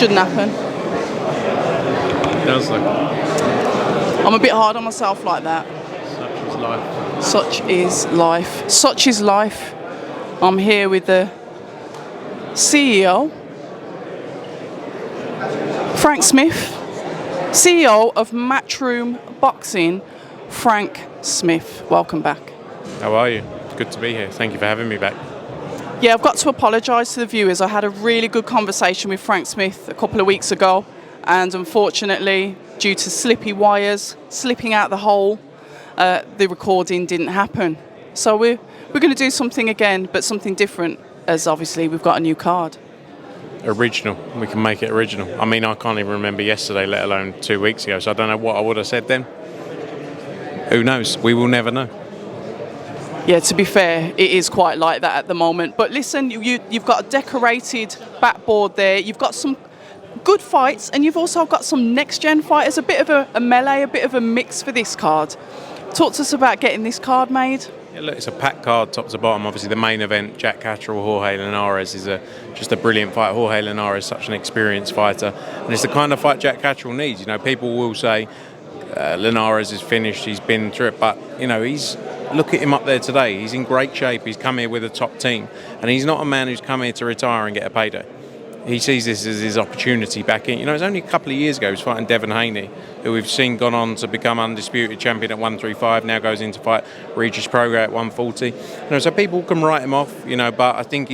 Shouldn't happen. It does though. I'm a bit hard on myself like that. Such is life. Such is life. Such is life. I'm here with the CEO, Frank Smith, CEO of Matchroom Boxing Frank Smith. Welcome back. How are you? Good to be here. Thank you for having me back. Yeah, I've got to apologise to the viewers. I had a really good conversation with Frank Smith a couple of weeks ago, and unfortunately, due to slippy wires slipping out the hole, the recording didn't happen. So we're going to do something again, but something different, as obviously we've got a new card. Original. We can make it original. I mean, I can't even remember yesterday, let alone 2 weeks ago, so I don't know what I would have said then. Who knows? We will never know. Yeah, to be fair, it is quite like that at the moment. But listen, you've got a decorated backboard there. You've got some good fights, and you've also got some next-gen fighters, a bit of a melee, a bit of a mix for this card. Talk to us about getting this card made. Yeah, look, it's a packed card, top to bottom. Obviously, the main event, Jack Catterall, Jorge Linares, is just a brilliant fight. Jorge Linares is such an experienced fighter, and it's the kind of fight Jack Catterall needs. You know, people will say Linares is finished, he's been through it, but you know, look at him up there today. He's in great shape. He's come here with a top team, and he's not a man who's come here to retire and get a payday. He sees this as his opportunity back in. You know, it was only a couple of years ago he was fighting Devon Haney, who we've seen gone on to become undisputed champion at 135. Now goes in to fight Regis Prograis at 140. You know, so people can write him off. You know, but I think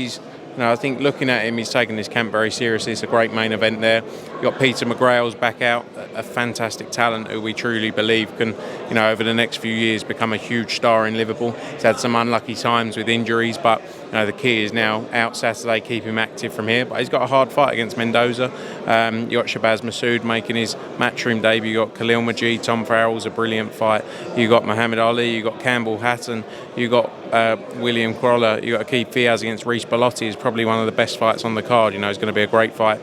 I think looking at him, he's taking this camp very seriously. It's a great main event there. You've got Peter McGrail's back out, a fantastic talent who we truly believe can, you know, over the next few years become a huge star in Liverpool. He's had some unlucky times with injuries, but you know, the key is now out Saturday, keep him active from here. But he's got a hard fight against Mendoza. You got Shabazz Massoud making his Matchroom debut. You got Khalil Majid, Tom Farrell's a brilliant fight. You got Muhammad Ali. You got Campbell Hatton. You got William Corolla. You got Akeem Fiaz against Reece Bellotti. Is probably one of the best fights on the card. You know, it's going to be a great fight.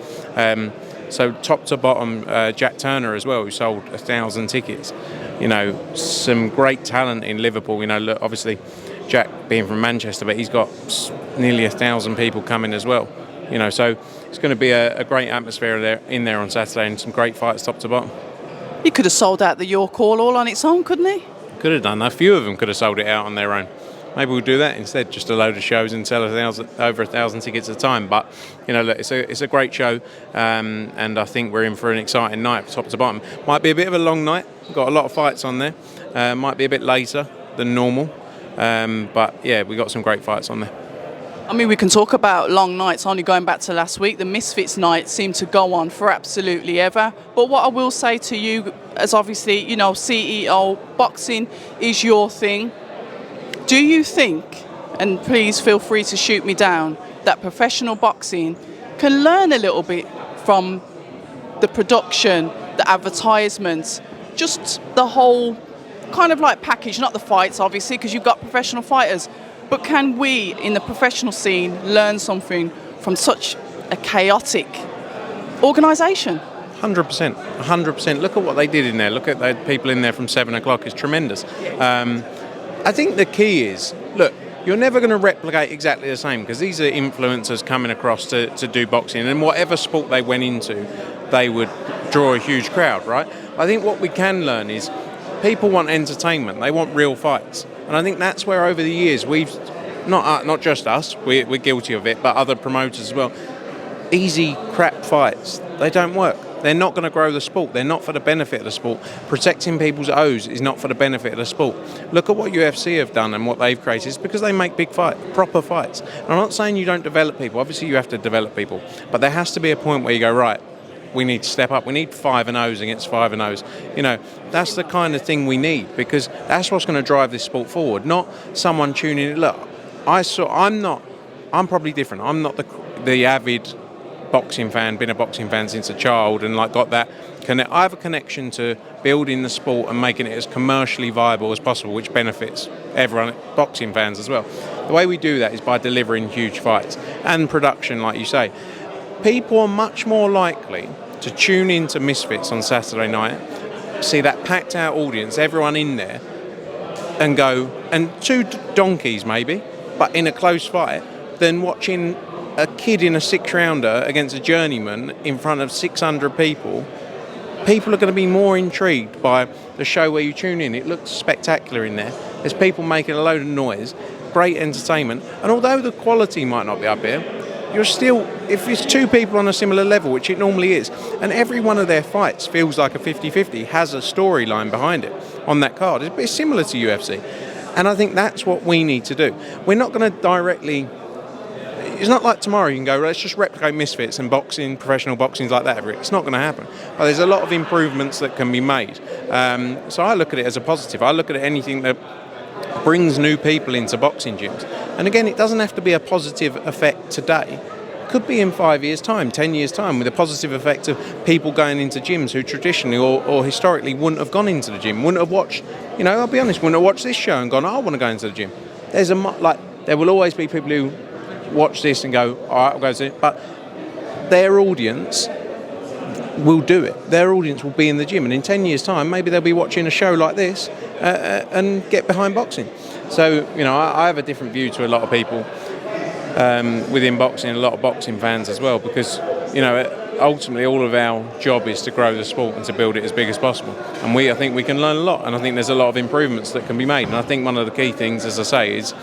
So top to bottom, Jack Turner as well, who sold 1,000 tickets. You know, some great talent in Liverpool. You know, look, obviously Jack being from Manchester, but he's got nearly 1,000 people coming as well. You know, so it's going to be a great atmosphere in there on Saturday, and some great fights top to bottom. He could have sold out the York Hall all on its own, couldn't he? Could have done. A few of them could have sold it out on their own. Maybe we'll do that instead, just a load of shows and sell over 1,000 tickets at a time. But you know, look, it's a great show, and I think we're in for an exciting night, top to bottom. Might be a bit of a long night. We've got a lot of fights on there. Might be a bit later than normal, but yeah, we got some great fights on there. I mean, we can talk about long nights. Only going back to last week, the Misfits night seemed to go on for absolutely ever. But what I will say to you, as obviously, you know, CEO, boxing is your thing. Do you think, and please feel free to shoot me down, that professional boxing can learn a little bit from the production, the advertisements, just the whole kind of like package, not the fights obviously, because you've got professional fighters, but can we in the professional scene learn something from such a chaotic organisation? 100%, 100%. Look at what they did in there. Look at the people in there from 7 o'clock. It's tremendous. I think the key is, look, you're never going to replicate exactly the same, because these are influencers coming across to do boxing, and whatever sport they went into, they would draw a huge crowd, right? I think what we can learn is people want entertainment. They want real fights. And I think that's where over the years we've, not just us, we're guilty of it, but other promoters as well, easy crap fights, they don't work. They're not going to grow the sport. They're not for the benefit of the sport. Protecting people's O's is not for the benefit of the sport. Look at what UFC have done and what they've created. It's because they make big fights, proper fights. And I'm not saying you don't develop people. Obviously, you have to develop people. But there has to be a point where you go, right, we need to step up. We need 5-0s against 5-0s. You know, that's the kind of thing we need, because that's what's going to drive this sport forward, not someone tuning in. Look, I'm probably different. I'm not the avid boxing fan, been a boxing fan since a child, and like got that I have a connection to building the sport and making it as commercially viable as possible, which benefits everyone, boxing fans as well. The way we do that is by delivering huge fights and production, like you say. People are much more likely to tune into Misfits on Saturday night, see that packed out audience, everyone in there, and go, and two donkeys maybe, but in a close fight, than watching a kid in a 6-rounder against a journeyman in front of 600 people, people are going to be more intrigued by the show where you tune in. It looks spectacular in there. There's people making a load of noise, great entertainment, and although the quality might not be up here, you're still, if it's two people on a similar level, which it normally is, and every one of their fights feels like a 50-50, has a storyline behind it on that card. It's similar to UFC. And I think that's what we need to do. We're not going to directly... It's not like tomorrow you can go, let's just replicate Misfits and boxing, professional boxing like that. It's not going to happen. But there's a lot of improvements that can be made. So I look at it as a positive. I look at it anything that brings new people into boxing gyms. And again, it doesn't have to be a positive effect today. It could be in 5 years' time, 10 years' time, with a positive effect of people going into gyms who traditionally or historically wouldn't have gone into the gym, wouldn't have watched, I'll be honest, wouldn't have watched this show and gone, I want to go into the gym. There will always be people who watch this and go, all right, I'll go to it. But their audience will do it. Their audience will be in the gym. And in 10 years' time, maybe they'll be watching a show like this and get behind boxing. So, I have a different view to a lot of people within boxing, a lot of boxing fans as well, because, ultimately all of our job is to grow the sport and to build it as big as possible. And I think we can learn a lot. And I think there's a lot of improvements that can be made. And I think one of the key things, as I say, is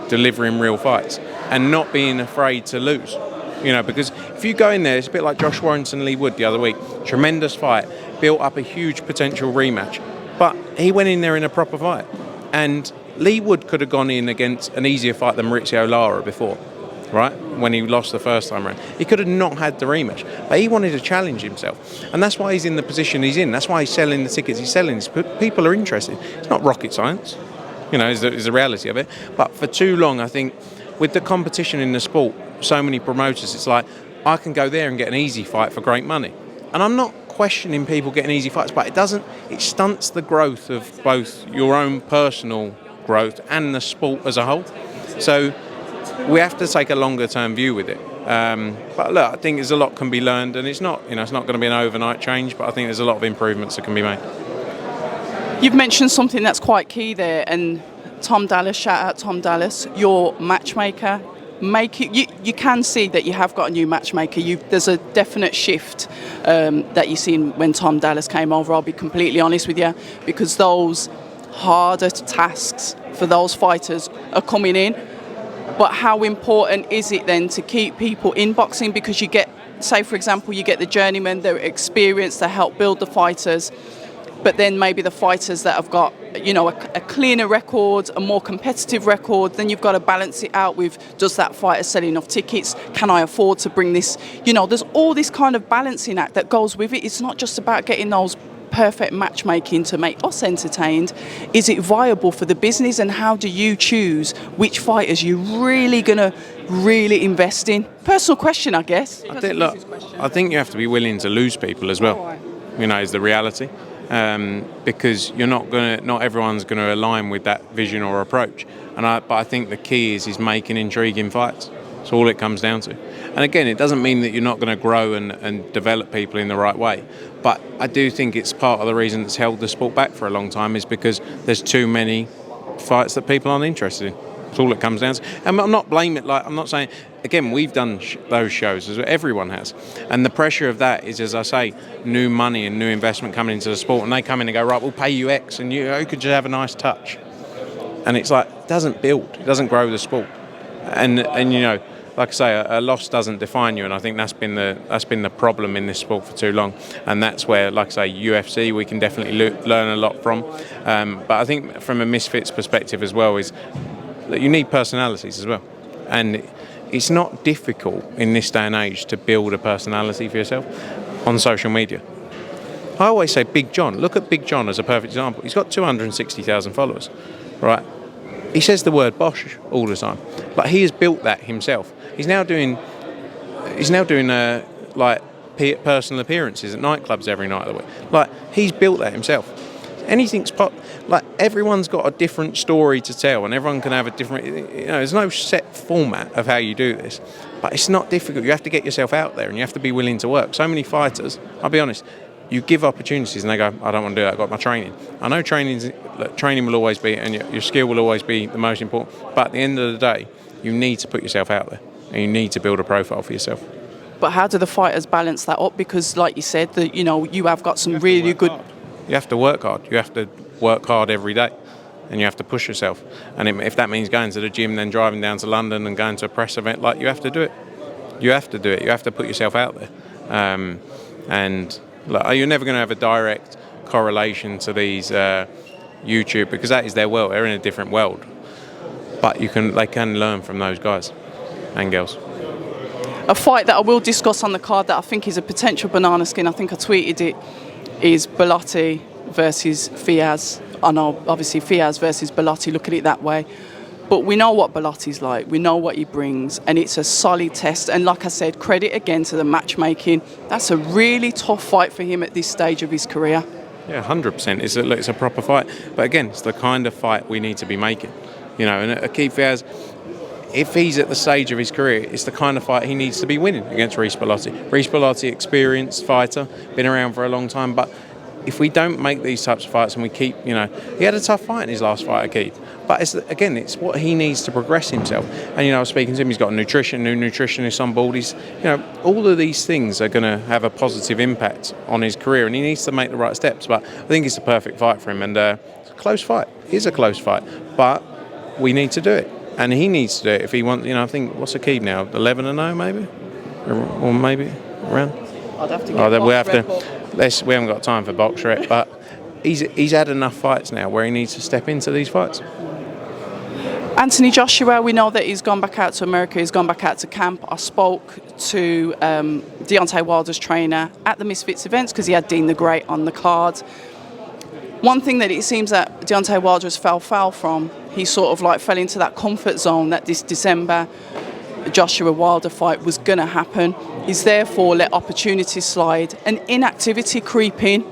delivering real fights and not being afraid to lose. Because if you go in there, it's a bit like Josh Warrington Lee Wood the other week. Tremendous fight, built up a huge potential rematch, but he went in there in a proper fight. And Lee Wood could have gone in against an easier fight than Maurizio Lara before, right? When he lost the first time around. He could have not had the rematch, but he wanted to challenge himself. And that's why he's in the position he's in. That's why he's selling the tickets he's selling. People are interested. It's not rocket science, is the reality of it. But for too long, I think, with the competition in the sport, so many promoters, it's like, I can go there and get an easy fight for great money. And I'm not questioning people getting easy fights, but it stunts the growth of both your own personal growth and the sport as a whole. So we have to take a longer term view with it. But look, I think there's a lot can be learned, and it's not going to be an overnight change, but I think there's a lot of improvements that can be made. You've mentioned something that's quite key there, and Tom Dallas, shout out Tom Dallas, your matchmaker. You can see that you have got a new matchmaker. There's a definite shift that you've seen when Tom Dallas came over, I'll be completely honest with you, because those harder tasks for those fighters are coming in. But how important is it then to keep people in boxing? Because you get, say for example, you get the journeymen, they're experienced, they help build the fighters. But then maybe the fighters that have got, a cleaner record, a more competitive record, then you've got to balance it out with, does that fighter sell enough tickets? Can I afford to bring this? There's all this kind of balancing act that goes with it. It's not just about getting those perfect matchmaking to make us entertained. Is it viable for the business? And how do you choose which fighters you're really going to invest in? Personal question, I guess. I think you have to be willing to lose people as well, is the reality. Because not everyone's going to align with that vision or approach. But I think the key is making intriguing fights. That's all it comes down to. And again, it doesn't mean that you're not going to grow and develop people in the right way. But I do think it's part of the reason that's held the sport back for a long time is because there's too many fights that people aren't interested in. That's all it comes down to. And I'm not blaming it. I'm not saying. Again, we've done those shows, as everyone has. And the pressure of that is, as I say, new money and new investment coming into the sport. And they come in and go, right, we'll pay you X and you could just have a nice touch. And it's like, it doesn't build, it doesn't grow the sport. And like I say, a loss doesn't define you. And I think that's been the problem in this sport for too long. And that's where, like I say, UFC, we can definitely learn a lot from. But I think from a Misfits perspective as well is that you need personalities as well. And it's not difficult in this day and age to build a personality for yourself on social media. I always say Big John. Look at Big John as a perfect example. He's got 260,000 followers, right? He says the word Bosch all the time. Like, he has built that himself. He's now doing personal appearances at nightclubs every night of the week. Like, he's built that himself. Anything's everyone's got a different story to tell, and everyone can have a different. There's no set format of how you do this, but it's not difficult. You have to get yourself out there, and you have to be willing to work. So many fighters, I'll be honest, you give opportunities, and they go, "I don't want to do that. I've got my training." I know training will always be, and your skill will always be the most important. But at the end of the day, you need to put yourself out there. and you need to build a profile for yourself. But how do the fighters balance that up? Because, like you said, you have got some really good. You have to work hard. You have to work hard every day, and you have to push yourself. And if that means going to the gym, then driving down to London and going to a press event, like, you have to do it. You have to do it. You have to put yourself out there. And like, you're never going to have a direct correlation to these YouTube, because that is their world. They're in a different world. But they can learn from those guys and girls. A fight that I will discuss on the card that I think is a potential banana skin, I think I tweeted it, is Bellotti versus Fiaz. I know, obviously, Fiaz versus Bellotti, look at it that way. But we know what Bellotti's like. We know what he brings, and it's a solid test. And like I said, credit again to the matchmaking. That's a really tough fight for him at this stage of his career. Yeah, 100%. It's a proper fight. But again, it's the kind of fight we need to be making. And Akeem Fiaz, if he's at the stage of his career, it's the kind of fight he needs to be winning against Reece Bellotti. Reece Bellotti, experienced fighter, been around for a long time, but if we don't make these types of fights and we keep, he had a tough fight in his last fight, Akeem. But it's what he needs to progress himself. And, I was speaking to him, he's got new nutritionist on board. He's, all of these things are going to have a positive impact on his career, and he needs to make the right steps. But I think it's a perfect fight for him, and it's a close fight. It is a close fight, but we need to do it. And he needs to do it if he wants, I think, what's Akeem now? 11-0 maybe? Or maybe around? I'd have to get we haven't got time for box rep, but he's had enough fights now where he needs to step into these fights. Anthony Joshua, we know that he's gone back out to America, he's gone back out to camp. I spoke to Deontay Wilder's trainer at the Misfits events because he had Dean the Great on the card. One thing that it seems that Deontay Wilder has fell foul from, he sort of fell into that comfort zone that this December Joshua Wilder fight was going to happen. He's therefore let opportunities slide and inactivity creep in.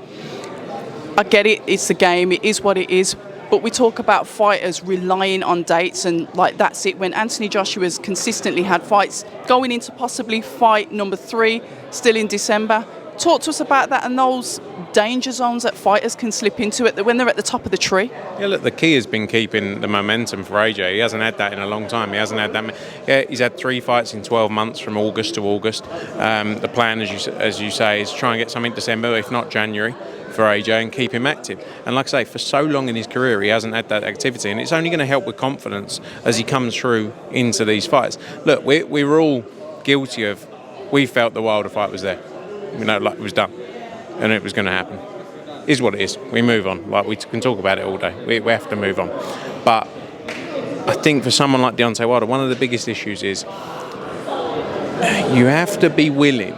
I get it, it's the game, it is what it is. But we talk about fighters relying on dates, and that's it. When Anthony Joshua's consistently had fights going into possibly fight number 3, still in December. Talk to us about that and those danger zones that fighters can slip into when they're at the top of the tree. Yeah, look, the key has been keeping the momentum for AJ. He hasn't had that in a long time. He hasn't had that. Yeah, he's had 3 fights in 12 months from August to August. The plan, as you say, is try and get something December, if not January, for AJ and keep him active. And like I say, for so long in his career, he hasn't had that activity, and it's only going to help with confidence as he comes through into these fights. Look, we were all guilty of. We felt the Wilder fight was there. It was done, and it was going to happen. Is what it is. We move on. We can talk about it all day. We have to move on. But I think for someone like Deontay Wilder, one of the biggest issues is you have to be willing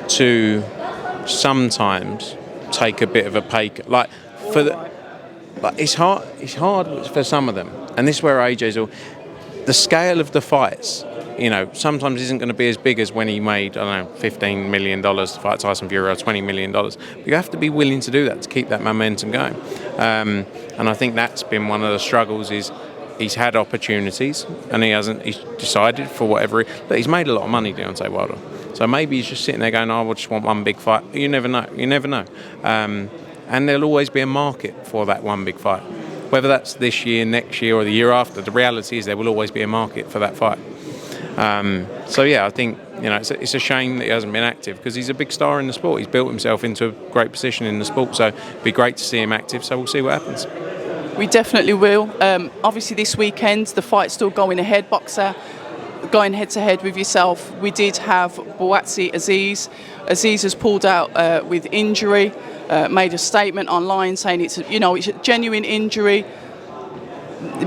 to sometimes take a bit of a pay cut. It's hard. It's hard for some of them, and this is where AJ's all. The scale of the fights, sometimes isn't going to be as big as when he made, $15 million to fight Tyson Fury, or $20 million. But you have to be willing to do that to keep that momentum going. And I think that's been one of the struggles is he's had opportunities and he's decided for whatever. But he's made a lot of money, Deontay Wilder. So maybe he's just sitting there going, I just want one big fight. You never know. And there'll always be a market for that one big fight. Whether that's this year, next year, or the year after, the reality is there will always be a market for that fight. I think it's a shame that he hasn't been active because he's a big star in the sport. He's built himself into a great position in the sport, so it'd be great to see him active. So we'll see what happens. We definitely will. Obviously, this weekend the fight's still going ahead. Boxer going head to head with yourself. We did have Bouatsi Aziz. Aziz has pulled out with injury. Made a statement online saying it's a genuine injury.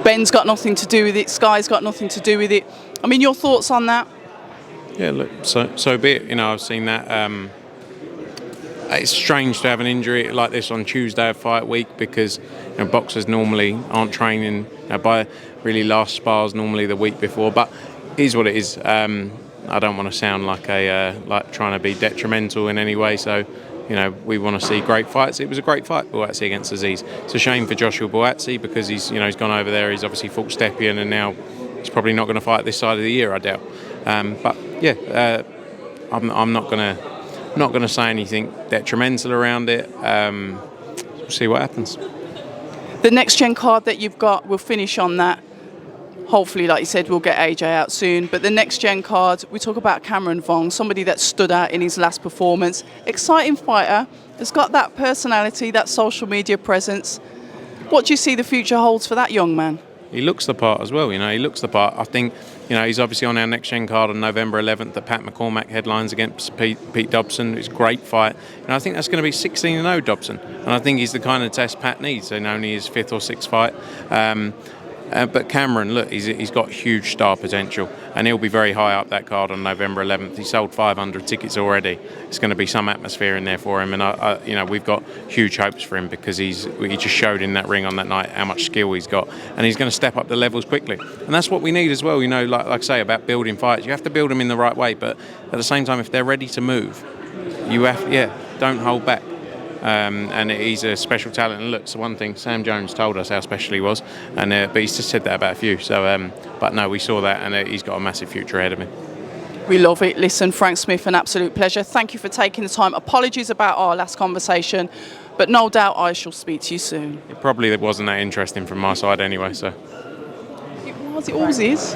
Ben's got nothing to do with it. Sky's got nothing to do with it. I mean, your thoughts on that? Yeah, look, so be it. I've seen that. It's strange to have an injury like this on Tuesday of fight week because boxers normally aren't training by really last spars normally the week before. But it is what it is. I don't want to sound like trying to be detrimental in any way. So. We want to see great fights. It was a great fight, Bouatsi against Aziz. It's a shame for Joshua Bouatsi because he's gone over there. He's obviously fought Stepien, and now he's probably not going to fight this side of the year, I doubt. I'm not going to say anything detrimental around it. We'll see what happens. The next gen card that you've got, we'll finish on that. Hopefully, like you said, we'll get AJ out soon. But the next gen card, we talk about Cameron Vong, somebody that stood out in his last performance. Exciting fighter, has got that personality, that social media presence. What do you see the future holds for that young man? He looks the part as well, he looks the part. I think, he's obviously on our next gen card on November 11th that Pat McCormack headlines against Pete Dobson. It's a great fight. And I think that's going to be 16-0 Dobson. And I think he's the kind of test Pat needs in only his 5th or 6th fight. But Cameron, look, he's got huge star potential, and he'll be very high up that card on November 11th. He sold 500 tickets already. It's going to be some atmosphere in there for him, and we've got huge hopes for him because he just showed in that ring on that night how much skill he's got, and he's going to step up the levels quickly. And that's what we need as well. Like I say about building fights, you have to build them in the right way, but at the same time, if they're ready to move, don't hold back. And he's a special talent. And look, it's one thing Sam Jones told us how special he was, but he's just said that about a few. So, but no, we saw that, and he's got a massive future ahead of him. We love it. Listen, Frank Smith, an absolute pleasure. Thank you for taking the time. Apologies about our last conversation, but no doubt I shall speak to you soon. It probably wasn't that interesting from my side anyway. So it was. It always is.